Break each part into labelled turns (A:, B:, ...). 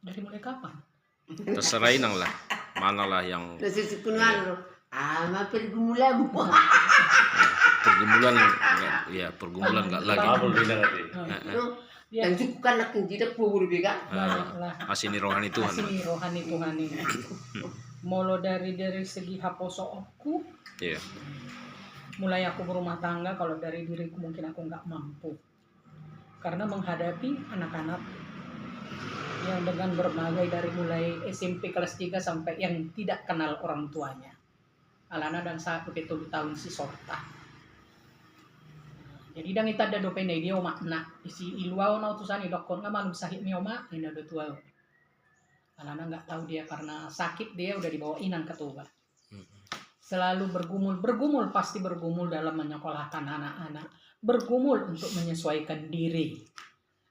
A: Dari mulai kapan?
B: Terserah Inang lah. Manalah yang
C: Nasusukunan lo. Ama pergumulan mo.
B: pergumulan enggak lagi.
D: Mabul bilang tadi.
A: Ya,
C: Dan cukup kan nak tidak pubur biga.
A: banyaklah.
B: Asini rohani Tuhan.
A: Asini rohani Tuhan ini. Molo dari segi haposoku,
B: Iya.
A: mulai aku berumah tangga, kalau dari diriku mungkin aku nggak mampu. Karena menghadapi anak-anak yang dengan berbagai dari mulai SMP kelas 3 sampai yang tidak kenal orang tuanya. Alana dan saat itu tahun si sorta. Jadi dang ita ada dopene dia makna isi iluau na utusan idokon nga malum sahit mi oma ina do tua. Alana nggak tahu dia karena sakit dia udah dibawa inang ke Tuba. Selalu bergumul pasti bergumul dalam menyekolahkan anak-anak, bergumul untuk menyesuaikan diri.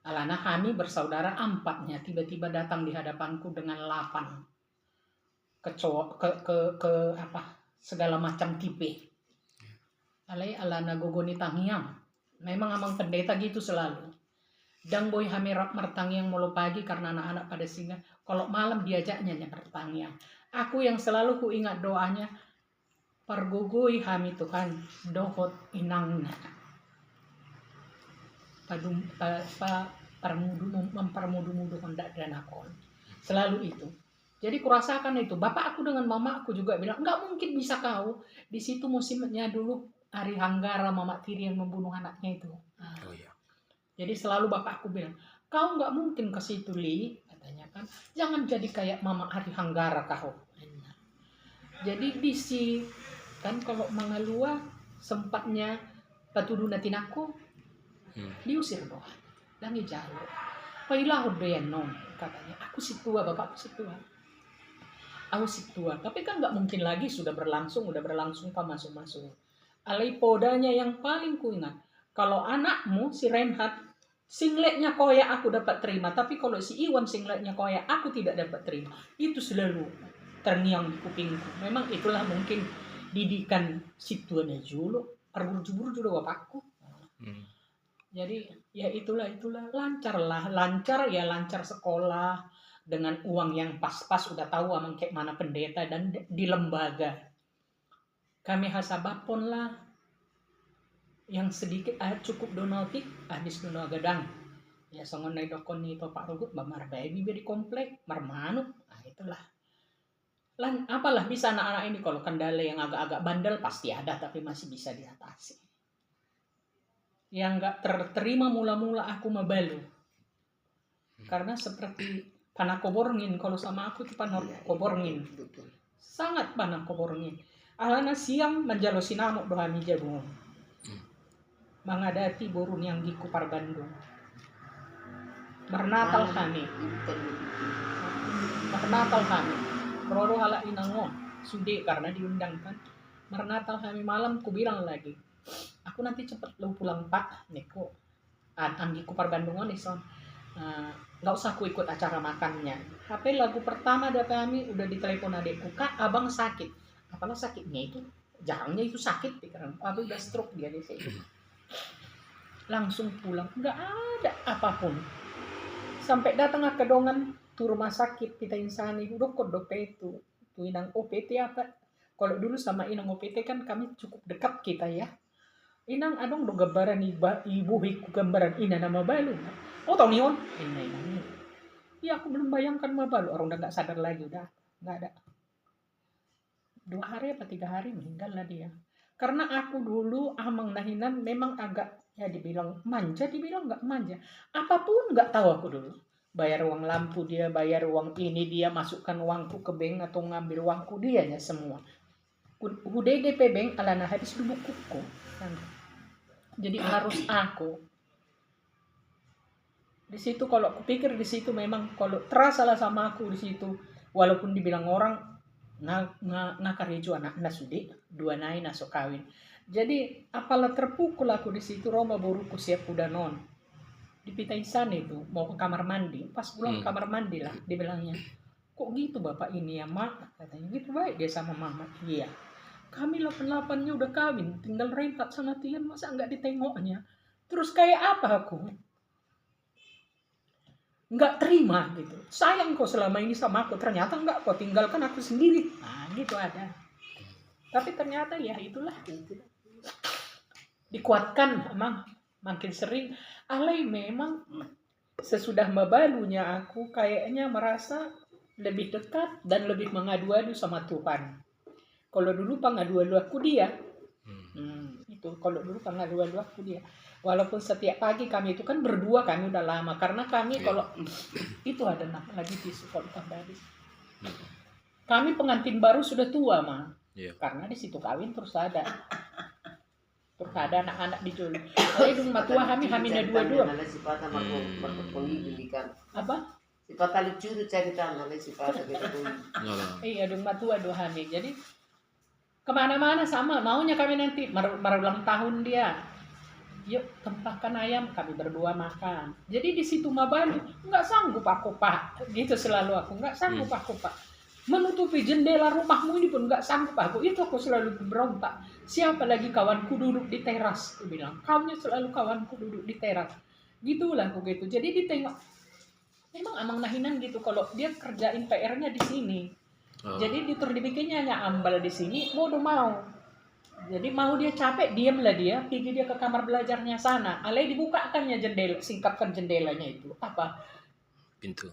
A: Alana kami bersaudara 4-nya tiba-tiba datang di hadapanku dengan 8 ke apa segala macam tipe. Alana gogoni tangiang. Memang amang pendeta gitu selalu. Dang boy hamerap mertangiang mulu pagi karena anak-anak pada singgah. Kalau malam diajaknya mertangiang. Aku yang selalu ku ingat doanya. Pargugui hami Tuhan dohot inangna. Mempermudu-mudu hendak dan akon. Selalu itu. Jadi kurasakan itu. Bapak aku dengan mama aku juga bilang, nggak mungkin bisa kau. Di situ musimnya dulu Ari Hanggara, Mama Tiri yang membunuh anaknya itu.
B: Oh iya.
A: Jadi selalu bapak aku bilang, kau nggak mungkin ke situ Li, katanya kan. Jangan jadi kayak Mama Ari Hanggara kau. Jadi bisi kan kalau mengalua sempatnya patudu natin aku diusir doa. Dangi jalo. Pailah udah non katanya. Aku si tua, bapakku si tua. Aku si tua. Tapi kan nggak mungkin lagi sudah berlangsung pak masuk. Alai podanya yang paling kuingat. Kalau anakmu si Reinhard singletnya koyak aku dapat terima, tapi kalau si Iwan singletnya koyak aku tidak dapat terima. Itu selalu terngiang di kupingku. Memang itulah mungkin didikan si tuanya julu, arbur-jubur bapakku. Jadi ya itulah lancar sekolah dengan uang yang pas-pas udah tahu amang kayak mana pendeta dan di lembaga. Kami hasabapon lah yang sedikit cukup donatik habis donal gadang ya songon nai dokon ni Pak Rugut bamar baby di komplek marmanuk itulah apalah bisa anak-anak ini kalau kendala yang agak-agak bandel pasti ada tapi masih bisa diatasi. Yang nggak terterima mula-mula aku mabalu karena seperti panakoborngin kalau sama aku itu panakoborngin sangat panakoborngin. Alana siang menjalo sinamuk dohami jabung. Mangadati burun yang gikupar Bandung. Bernatal kami. Roro halak inango. Sude karena diundang kan. Bernatal kami malam ku bilang lagi. Aku nanti cepet lu pulang Pak. Neko. Anggi kupar Bandung nih son. Gak usah aku ikut acara makannya. HP lagu pertama dari kami udah ditelepon adekku. Kak abang sakit. Apalah sakitnya itu jarangnya itu sakit pikiran abang udah stroke dia di sini langsung pulang nggak ada apapun sampai datang ke dongan tuh rumah sakit kita insani udah kok dope itu tuh inang OPT apa kalau dulu sama inang OPT kan kami cukup dekat kita ya inang adong do gambaran ibu hiku gambaran ina nama balu oh tau nih on inang iya aku belum bayangkan mah balu orang udah nggak sadar lagi udah nggak ada 2 hari apa 3 hari meninggal lah dia. Karena aku dulu amang nahinan memang agak ya dibilang manja, dibilang nggak manja. Apapun nggak tahu aku dulu. Bayar uang lampu dia, bayar uang ini dia, masukkan uangku ke bank atau ngambil uangku dianya semua. Udah DP bank alana habis dulu bukuku. Jadi harus aku. Di situ kalau aku pikir di situ memang kalau terasa lah sama aku di situ, walaupun dibilang orang ngakarejo anak nasudi 2 nai nasok kawin. Jadi apalah terpukul aku di situ Roma boruku siap udah non. Dipitain sana itu mau ke kamar mandi, pas pulang ke kamar mandi lah dibilangnya. Kok gitu Bapak ini ya Mak? Katanya gitu baik dia sama Mama. Iya. Kami 88-nya udah kawin, tinggal rentak sama Tian masa enggak ditengoknya. Terus kayak apa aku? nggak terima gitu. Sayang kau selama ini sama aku, ternyata nggak, kau tinggalkan aku sendiri. Nah gitu ada. Tapi ternyata ya itulah gitu. Dikuatkan emang makin sering. Alay memang sesudah mabalunya aku kayaknya merasa lebih dekat dan lebih mengadu-adu sama Tuhan. Kalau dulu pengadu-adu aku dia. Itu kalau dulu pengadu-adu aku dia. Walaupun setiap pagi kami itu kan berdua, kami udah lama karena kami kalau itu ada lagi di sekolah tadi. Kami pengantin baru sudah tua mah.
B: Iya.
A: Karena di situ kawin terus ada anak-anak dijual. Kalau itu matua kami hamilnya dua-dua.
C: Sifat
A: Apa?
C: sifat lucu itu cerita sifat gitu.
B: Iya.
A: Iya, dung matua dua hamil. Jadi kemana-mana sama. Maunya kami nanti ulang tahun dia. Yuk tempahkan ayam, kami berdua makan. Jadi di situ Mabalu nggak sanggup aku pak, gitu selalu aku nggak sanggup aku pak. Menutupi jendela rumahmu ini pun nggak sanggup aku. Itu aku selalu berontak. Siapa lagi kawanku duduk di teras? Aku bilang, kaunya selalu kawanku duduk di teras. Gitulah aku gitu. Jadi ditengok. Memang Amang Nahinan gitu. Kalau dia kerjain PR-nya di sini. Jadi dibikinnya hanya ambal di sini. Mau. Jadi mau dia capek, diamlah dia, pergi dia ke kamar belajarnya sana. Alay dibukakannya jendela, singkapkan jendelanya itu. Apa?
B: Pintu.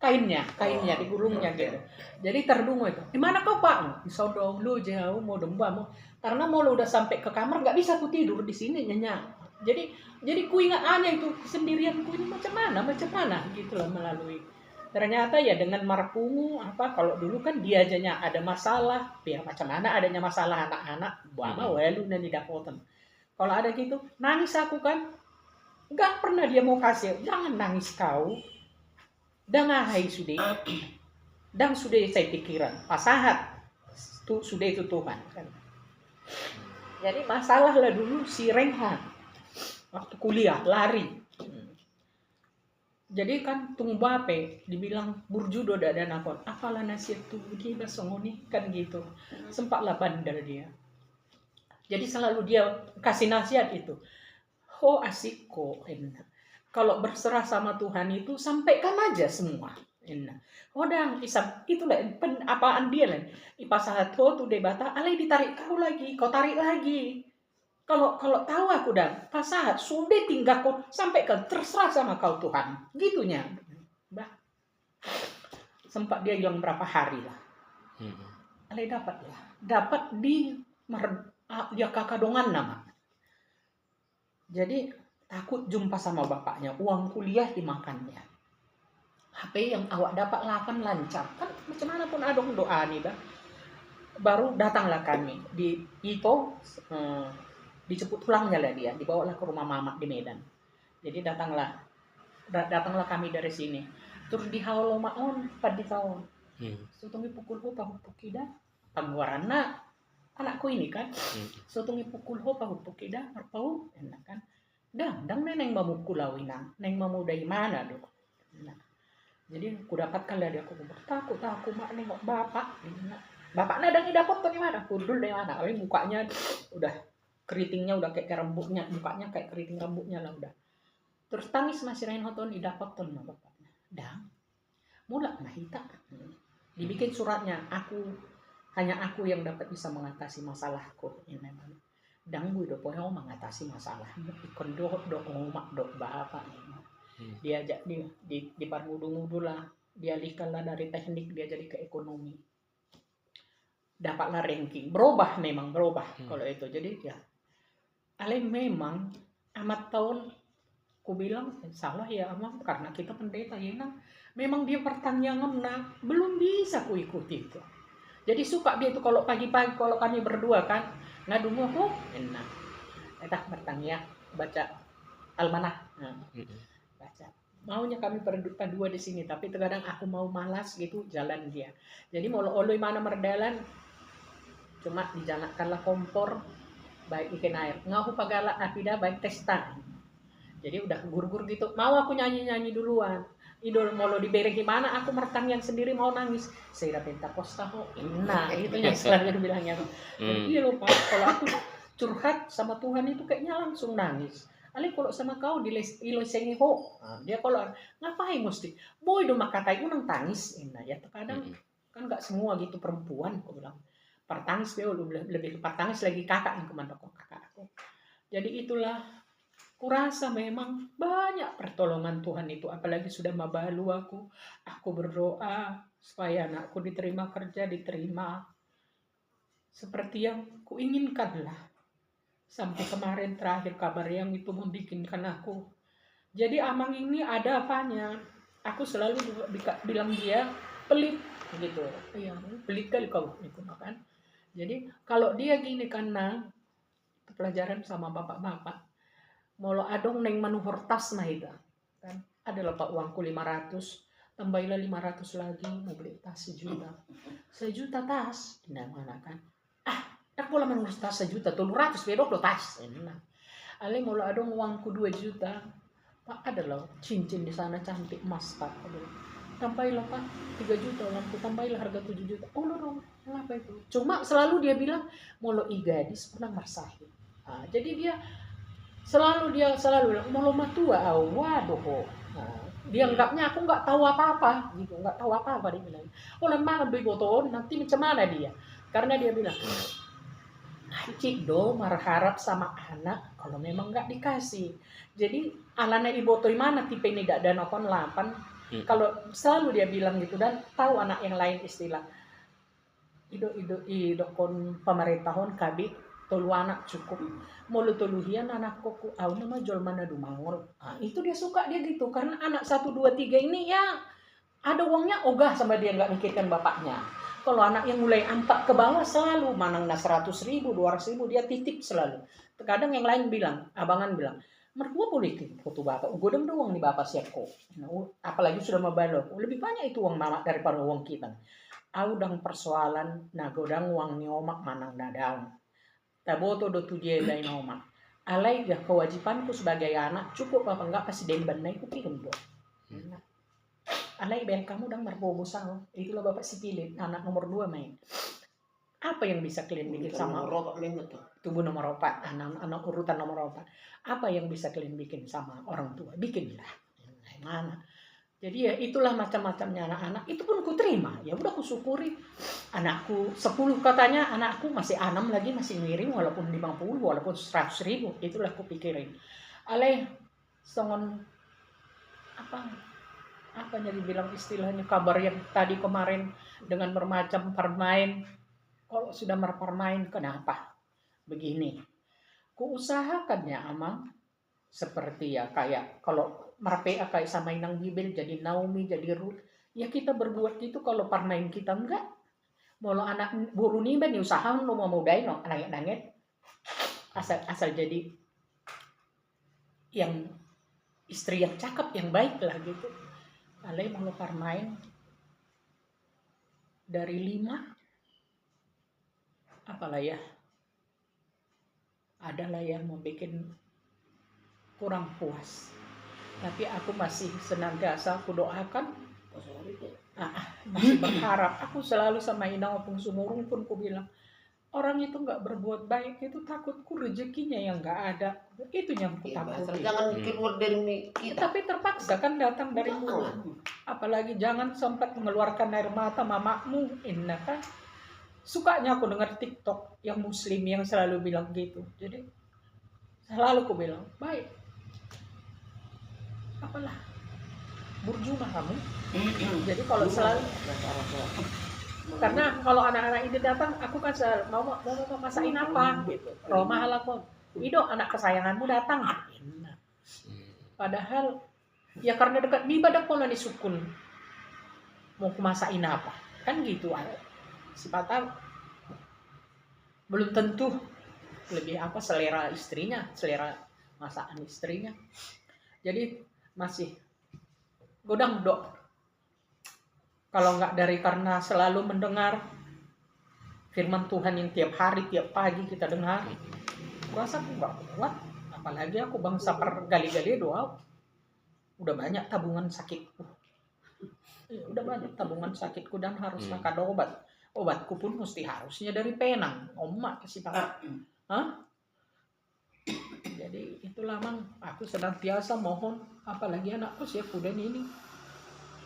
A: Kainnya digulungnya gitu. Jadi terdungu itu. Di mana kau pak? Disodong lu jauh mau domba mau. Karena mau lu udah sampai ke kamar nggak bisa ku tidur di sini nyenyak. Jadi ku ingat aneh itu sendirian ku ini macam mana gitulah melalui. Ternyata ya dengan marpungu apa kalau dulu kan dia ajanya ada masalah, biar macam mana adanya masalah anak-anak, buama welu dan didapoten. Kalau ada gitu, nangis aku kan. Enggak pernah dia mau kasih, jangan nangis kau. Dan ahai sudah. Dan sudah saya pikiran, pasahat. Sudah itu Tuhan kan. Jadi masalah lah dulu si Renghan. Waktu kuliah lari. Jadi kan tung bape dibilang burjudo dan nakon apalah nasihat tuh dia songoni kan gitu sempatlah bandel dia. Jadi selalu dia kasih nasihat itu asik kok enak kalau berserah sama Tuhan itu sampaikan aja semua enak dang isap itulah apaan dia lah ipasahat tuh debata alai ditarik kau lagi kau tarik lagi. Kalau tahu aku dah pasahat sudah tinggal kau sampaikan terserah sama kau Tuhan gitunya bah sempat dia yang berapa hari lah alai dapat di dia kakadongan nama jadi takut jumpa sama bapaknya uang kuliah dimakannya HP yang awak dapat 8 lancar kan macam mana pun ada doa nih bah baru datanglah kami di itu dijemput pulangnya lah dia, dibawalah ke rumah mamak di Medan. Jadi datanglah kami dari sini. Terus di halo maon pada tahun. Sutungi pukul ho pahu pukida, pangwarana anakku ini kan. Sutungi pukul ho pahu pukida, arpau enak kan. Dang neneng mamukul lawinang, neng mamu dari mana dok. Nah. Jadi aku dapatkan lah dia aku takut mak nengok bapak. Bapak nadang dapat tuh di mana? Kudul dari mana? Tapi mukanya udah keritingnya udah kayak rambutnya, mukanya kayak keriting rambutnya lah udah. Terus tangis masih Reinhoton didapat tuh sama bapaknya. Dang, mulak nahita. Dibikin suratnya, hanya aku yang dapat bisa mengatasi masalahku. Ini memang. Dang gue udah poyo mengatasi masalah. Ikon dok omak dok bapak. Dia ajak di parmudu-mudu lah. Dia alihkanlah dari teknik dia jadi ke ekonomi. Dapatlah ranking. Berubah kalau itu. Jadi ya Ale memang amat tahun ku bilang salah ya Amang karena kita pendeta ya nah memang dia pertanyaan belum bisa ku ikuti itu. Jadi suka dia itu kalau pagi-pagi kalau kami berdua kan ngadu muhu enak. Bertanya baca almanah. Baca. Maunya kami berdua di sini tapi terkadang aku mau malas gitu jalan dia. Jadi mau oloi mana merdalan cuma dijalankanlah kompor baik ikan air ngahu pagala apida baik testa jadi udah gur-gur gitu mau aku nyanyi duluan idol mau lo diberi gimana aku merekam yang sendiri mau nangis saya udah minta posta kok nah itu yang selalu bilangnya iya lupa kalau aku curhat sama Tuhan itu kayaknya langsung nangis Ali kalau sama kau ilosengi ho. Dia kalau ngapain mesti? Boy do makatai unang tangis. Ya terkadang kan nggak semua gitu perempuan. Aku bilang pertangis dia lebih pertangis lagi kakak yang kemana kok kakak aku. Jadi itulah kurasa memang banyak pertolongan Tuhan itu. Apalagi sudah mabalu aku. Aku berdoa supaya anakku diterima kerja, diterima seperti yang kuinginkan lah. Sampai kemarin terakhir kabar yang itu membikinkan aku. Jadi Amang ini ada apanya. Aku selalu bilang dia pelit gitu. Iya, pelit kali kau itu kan. Jadi kalau dia gini karena pelajaran sama bapak-bapak. Molo adong neng manuhur tas mah itu. Kan ada lah pak uangku 500, tambahilah 500 lagi mau beli tas 1 juta. 1 juta tas, di mana kan? Tak boleh menurut tas 1 juta, 200 bedok lo tas. Enak. Ale mau adong uangku 2 juta. Pak ada loh cincin di sana cantik emas pak. Tambahilah pak 3 juta uangku, tambahilah harga 7 juta. Oh no, kenapa itu? Cuma selalu dia bilang mau gadis pulang marsahi. Jadi dia selalu bilang mau matua, waduh. Dia anggapnya aku nggak tahu apa-apa gitu, nggak tahu apa-apa dia bilang. Oh lemah lebih boton nanti macam mana dia? Karena dia bilang Cik do berharap sama anak kalau memang nggak dikasih. Jadi alana ibu toy mana tipe ini tidak ada nopon 8. Kalau selalu dia bilang gitu dan tahu anak yang lain istilah. Ido kon pemerintahon kabi tolu anak cukup. Mulu toluhian anakku ku au nama jual mana dumangol. Itu dia suka dia gitu karena anak 1 2 3 ini ya ada uangnya ogah sama dia nggak mikirkan bapaknya. Kalau anak yang mulai ampak ke bawah selalu manang 100.000, 200.000 dia titip selalu. Terkadang yang lain bilang, abangan bilang, mertua boleh titip foto bapak, godang doang nih bapak siap kok. Apalagi sudah mabalo, lebih banyak itu uang mama daripada uang kita. Audang persoalan, nah godang uang ni omak manang dadang. Taboto do tuje dai omak. Alai ya kewajibanku sebagai anak cukup apa enggak pasti demban naik kuping do. Anak ibarat kamu udah merbobo sang, itulah bapak si pilih anak nomor 2 main. Apa yang bisa kalian bikin sama tubuh nomor 4, anak urutan nomor 4? Apa yang bisa kalian bikin sama orang tua? Bikinlah. Mana? Jadi ya itulah macam-macamnya anak-anak. Itu pun ku terima. Ya udah ku syukuri. Anakku 10 katanya, anakku masih 6 lagi masih miring walaupun 50 walaupun 100.000. Itulah ku pikirin. Ale songon apa jadi bilang istilahnya kabar yang tadi kemarin dengan bermacam permain. Kalau sudah berpermain kenapa begini? Kuusahakan ya Amang seperti ya kayak kalau merpea kayak sama Inang Bibel jadi Naomi jadi Ruth ya kita berbuat itu kalau permain kita enggak mau anak buru nih ben usahakan lo mau mudain no nangit asal jadi yang istri yang cakep yang baik lah gitu. Alai mau permain dari 5 apalah ya adalah yang membuat kurang puas tapi aku masih senantiasa aku doakan masih berharap aku selalu sama Inang Opung Sumurung pun ku bilang orang itu nggak berbuat baik itu takutku rezekinya yang nggak ada itu yang aku takut
C: jangan keluar dari kita
A: tapi terpaksa kan datang dari mulut apalagi jangan sempat mengeluarkan air mata mamamu inna kan sukanya aku dengar TikTok yang muslim yang selalu bilang gitu jadi selalu aku bilang baik apalah burjumah kamu jadi kalau selalu karena kalau anak-anak ini datang aku kan mau masakin apa gitu Roma halakon Ido anak kesayanganmu datang padahal ya karena dekat di badak pola disukun mau masakin apa kan gitu si Patah belum tentu lebih apa selera istrinya selera masakan istrinya jadi masih godang dok kalau nggak dari karena selalu mendengar firman Tuhan yang tiap hari, tiap pagi kita dengar, rasa aku nggak kuat. Apalagi aku bangsa pergali-gali doa, udah banyak tabungan sakitku. Udah banyak tabungan sakitku dan harus makan obat. Obatku pun mesti harusnya dari Penang. Omak kasih pakai. Hah? Jadi itulah mang, aku senantiasa mohon, apalagi anakku si Puden ini,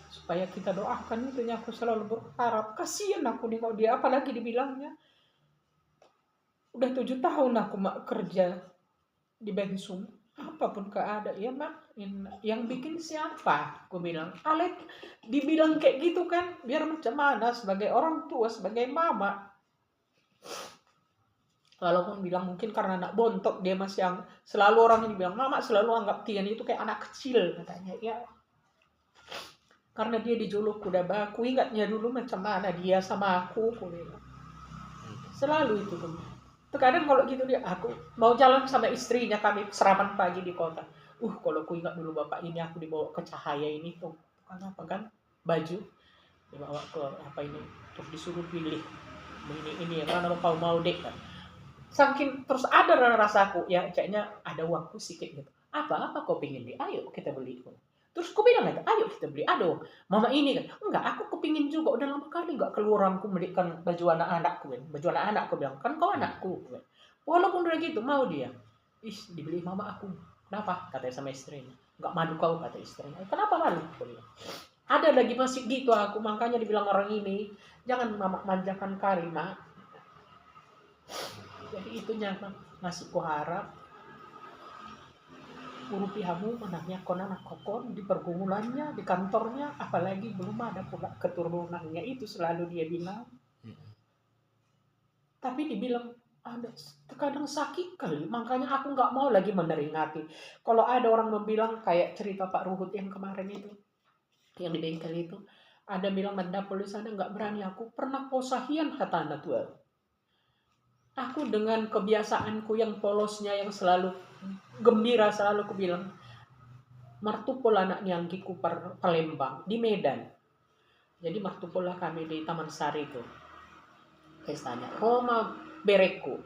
A: supaya kita doakan itu. Aku selalu berharap, kasihan aku nih kalau dia, apalagi dibilangnya udah 7 tahun aku kerja di Bensum, apapun keadaan ya mak, yang bikin siapa? Aku bilang, Alek dibilang kayak gitu kan, biar macam mana sebagai orang tua, sebagai mama. Walaupun bilang mungkin karena anak bontot, dia masih yang selalu orang yang bilang, mama selalu anggap Tian itu kayak anak kecil katanya. Ya, karena dia dijuluk kuda baku, ingatnya dulu macam mana dia sama aku bilang. Selalu itu tuh. Terkadang kalau gitu dia, aku mau jalan sama istrinya, kami serapan pagi di kota. Kalau aku ingat dulu bapak ini, aku dibawa ke Cahaya ini tuh, kan baju dibawa ke apa ini, terus disuruh pilih ini karena bapak mau dek kan. Saking terus ada rasaku ya, kayaknya ada uangku sedikit gitu. Apa kau pingin beli? Ayo kita beli. Terus aku bilang aja, ayo kita beli. Aduh, mama ini kan, enggak, aku kepingin juga. Udah lama kali enggak keluar aku belikan baju anak-anakku kan. Baju anak-anakku bilang, kan kau anakku kan. Walaupun udah gitu mau dia. Dibeli mama aku. Kenapa? Katanya sama istrinya. Enggak malu kau, kata istrinya. Kenapa malu? Ada lagi masih gitu aku, makanya dibilang orang ini, jangan mama manjakan Karima. Jadi itunya masih kuharap urupihamu menangnya konan kokon di pergumulannya, di kantornya, apalagi belum ada pula keturunannya, itu selalu dia bilang. Tapi dibilang ada terkadang sakit kali, makanya aku nggak mau lagi meneringati. Kalau ada orang membilang kayak cerita Pak Ruhut yang kemarin itu, yang di bengkel itu, ada bilang mendapol di sana nggak berani, aku pernah posahian hatana tuh. Aku dengan kebiasaanku yang polosnya, yang selalu gembira, selalu aku bilang, martupol anaknya angkiku Palembang, di Medan. Jadi martupol kami di Taman Sari itu. Pestanya, Roma Bereku,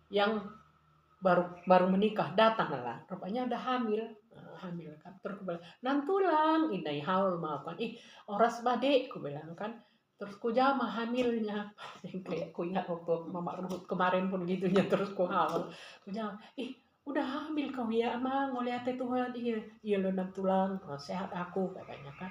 A: yang baru menikah, datanglah. Rupanya udah hamil kan. Terus aku bilang, nantulang, inai haul maafkan. Oras badek, aku bilang kan. Terus ku jama hamilnya, kayak ku ingat waktu Mama Ruhut kemarin pun gitunya, terus ku hafal, ku jama, udah hamil kau ya emang, ngeliat Tuhan, iya lo tulang, sehat aku katanya kan.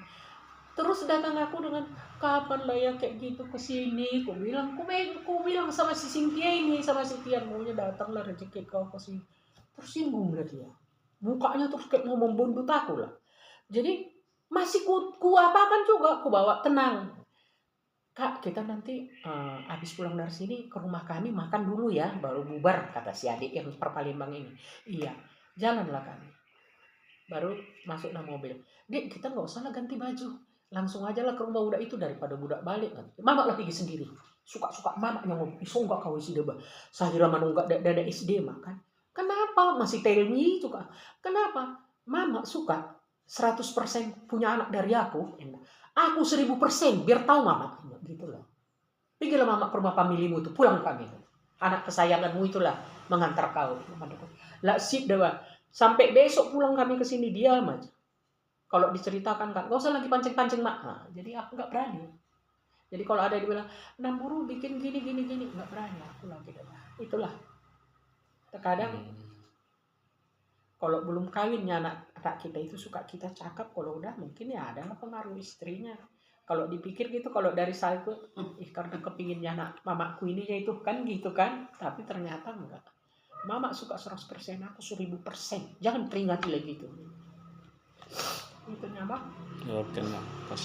A: Terus datang aku dengan, kapan lah ya kayak gitu kesini, ku bilang sama si Cynthia ini, sama si Tian, maunya datanglah rezeki kau kesini. Tersinggung lah dia, mukanya terus kayak mau membundut aku lah. Jadi masih ku apakan juga, ku bawa tenang. Kak, kita nanti habis pulang dari sini ke rumah kami makan dulu ya, baru bubar, kata si adik yang Palembang ini. Iya, jalanlah kami. Baru masuk dalam mobil. Dek, kita nggak usah lah ganti baju. Langsung aja lah ke rumah budak itu daripada budak balik. Mama lah pergi sendiri. Suka-suka mama yang ngomong, nggak kau isi deba. Saya manunggak dada SD makan. Kenapa? Masih tell me juga. Kenapa? Mama suka 100% punya anak dari aku. Aku 1000%, biar tahu mama. Gitu loh. Pergilah mama ke rumah familimu itu, pulang kami. Anak kesayanganmu itulah mengantar kau. Lah sip dewa. Sampai besok pulang kami ke sini, diam aja. Kalau diceritakan kan, gak usah lagi pancing-pancing mak. Nah, jadi aku gak berani. Jadi kalau ada yang bilang, Namburu bikin gini, gak berani. Aku lagi itulah. Terkadang kalau belum kawinnya anak kita itu suka kita cakap, kalau udah mungkin ya ada pengaruh istrinya. Kalau dipikir gitu, kalau dari saya itu, karena kepinginnya anak mamaku ini ya itu kan gitu kan, tapi ternyata enggak. Mama suka 100%, aku 1000%. Jangan peringati lagi itu. Itu nyamak.
B: Oke,